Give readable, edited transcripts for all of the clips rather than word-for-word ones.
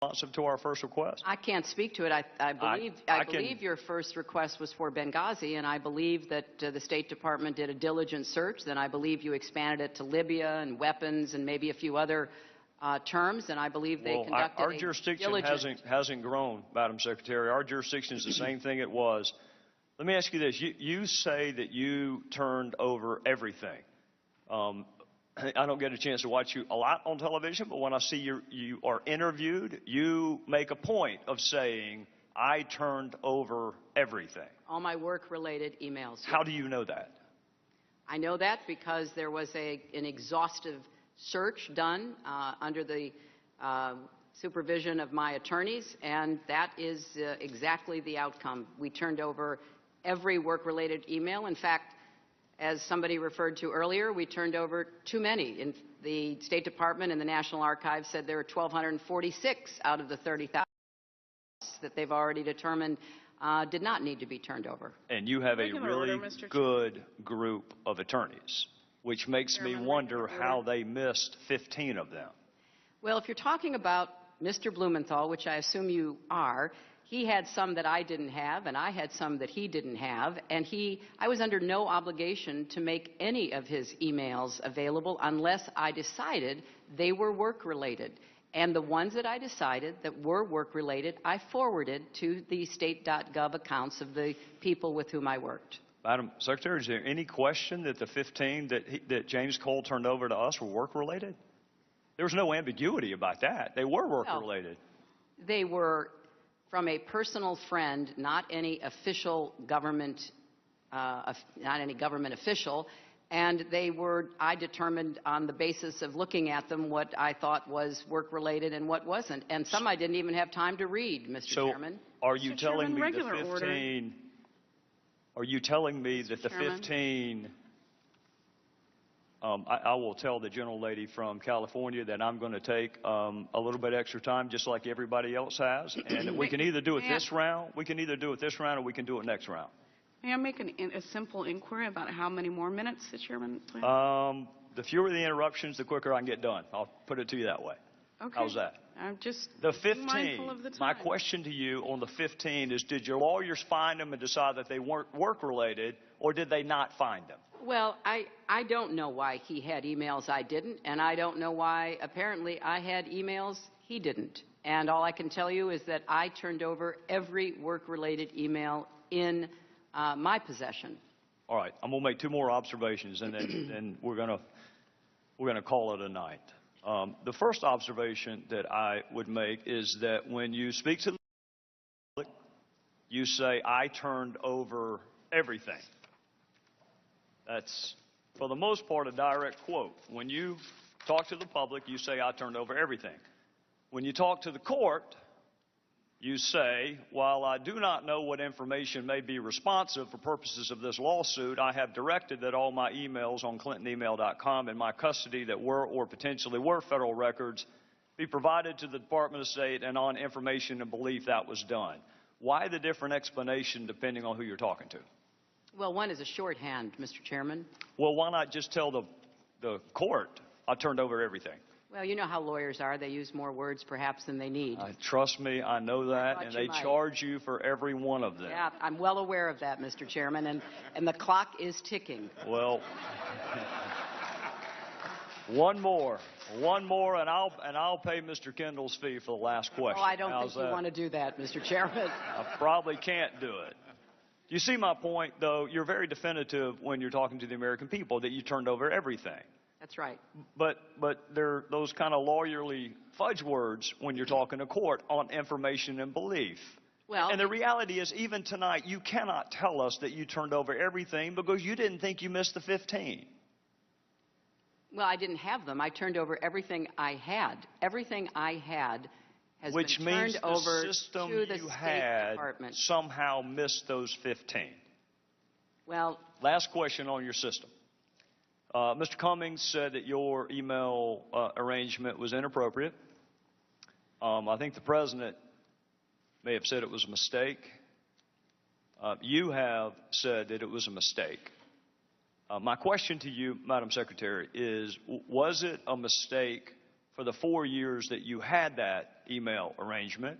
responsive to our first request? I can't speak to it. I believe your first request was for Benghazi, and I believe that the State Department did a diligent search. Then I believe you expanded it to Libya and weapons and maybe a few other terms, and I believe they conducted our jurisdiction hasn't grown, Madam Secretary. Our jurisdiction is the same thing it was. Let me ask you this. You say that you turned over everything. I don't get a chance to watch you a lot on television, but when I see you are interviewed, you make a point of saying, I turned over everything. All my work-related emails. How do you know that? I know that because there was an exhaustive search done under the supervision of my attorneys, and that is exactly the outcome. We turned over every work-related email. In fact, as somebody referred to earlier, we turned over too many. In the State Department and the National Archives said there were 1,246 out of the 30,000 that they've already determined did not need to be turned over. And you have a really good group of attorneys, which makes me wonder how they missed 15 of them. Well, if you're talking about Mr. Blumenthal, which I assume you are, he had some that I didn't have, and I had some that he didn't have, and I was under no obligation to make any of his emails available unless I decided they were work-related. And the ones that I decided that were work-related, I forwarded to the state.gov accounts of the people with whom I worked. Madam Secretary, is there any question that the 15 that James Cole turned over to us were work-related? There was no ambiguity about that. They were work-related. Well, they were from a personal friend, not any official government, not any government official, and I determined on the basis of looking at them what I thought was work-related and what wasn't, and some I didn't even have time to read, Mr. Chairman. Are you telling me the 15? Are you telling me that the 15? I will tell the gentle lady from California that I'm going to take a little bit extra time, just like everybody else has, and we can either do it this round, or we can do it next round. May I make a simple inquiry about how many more minutes the chairman plans? The fewer the interruptions, the quicker I can get done. I'll put it to you that way. Okay. How's that? I'm just the 15. Mindful of the time. My question to you on the 15 is: did your lawyers find them and decide that they weren't work-related, or did they not find them? Well, I don't know why he had emails I didn't, and I don't know why apparently I had emails he didn't. And all I can tell you is that I turned over every work-related email in my possession. All right, I'm going to make two more observations, and then we're going to call it a night. The first observation that I would make is that when you speak to the public, you say, I turned over everything. That's, for the most part, a direct quote. When you talk to the public, you say, I turned over everything. When you talk to the court, you say, while I do not know what information may be responsive for purposes of this lawsuit, I have directed that all my emails on clintonemail.com in my custody that were or potentially were federal records be provided to the Department of State, and on information and belief that was done. Why the different explanation depending on who you're talking to? Well, one is a shorthand, Mr. Chairman. Well, why not just tell the court I turned over everything? Well, you know how lawyers are. They use more words perhaps than they need. Trust me, I know that, and they charge you for every one of them. Yeah, I'm well aware of that, Mr. Chairman, and the clock is ticking. Well, one more, and I'll pay Mr. Kendall's fee for the last question. Oh, I don't think you want to do that, Mr. Chairman. I probably can't do it. You see my point, though? You're very definitive when you're talking to the American people that you turned over everything. That's right. But there are those kind of lawyerly fudge words when you're talking to court on information and belief. Well, and the reality is, even tonight, you cannot tell us that you turned over everything because you didn't think you missed the 15. Well, I didn't have them. I turned over everything I had. Everything I had has Which been turned means over the system to the you State had Department. Somehow missed those 15. Well, last question on your system. Mr. Cummings said that your email arrangement was inappropriate. I think the president may have said it was a mistake. You have said that it was a mistake. My question to you, Madam Secretary, is was it a mistake for the 4 years that you had that email arrangement,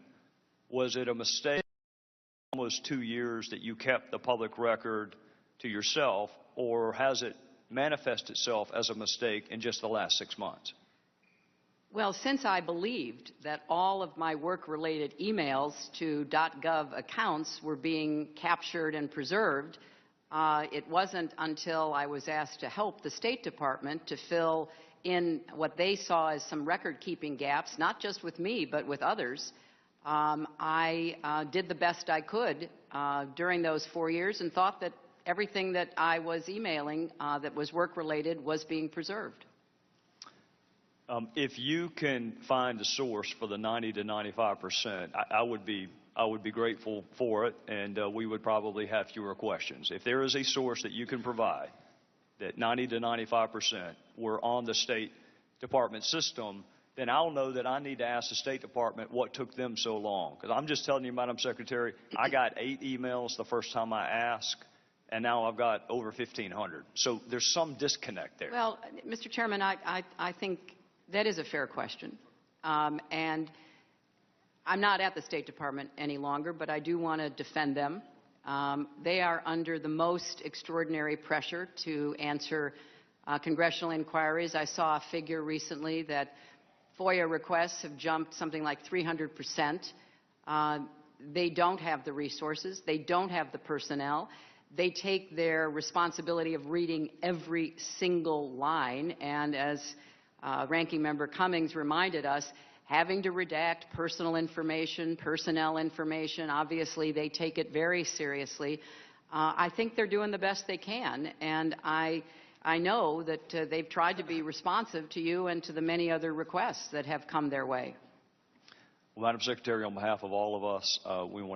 was it a mistake almost 2 years that you kept the public record to yourself, or has it manifested itself as a mistake in just the last 6 months? Well, since I believed that all of my work-related emails to .gov accounts were being captured and preserved, it wasn't until I was asked to help the State Department to fill in what they saw as some record-keeping gaps, not just with me, but with others. I did the best I could during those 4 years and thought that everything that I was emailing that was work-related was being preserved. If you can find the source for the 90 to 95%, I would be grateful for it, and we would probably have fewer questions. If there is a source that you can provide that 90 to 95% were on the State Department system, then I'll know that I need to ask the State Department what took them so long. Because I'm just telling you, Madam Secretary, I got 8 emails the first time I asked, and now I've got over 1,500. So there's some disconnect there. Well, Mr. Chairman, I think that is a fair question. And I'm not at the State Department any longer, but I do want to defend them. They are under the most extraordinary pressure to answer congressional inquiries. I saw a figure recently that FOIA requests have jumped something like 300%. They don't have the resources. They don't have the personnel. They take their responsibility of reading every single line, and as Ranking Member Cummings reminded us, having to redact personal information, personnel information, obviously they take it very seriously. I think they're doing the best they can, and I know that they've tried to be responsive to you and to the many other requests that have come their way. Well, Madam Secretary, on behalf of all of us, we want to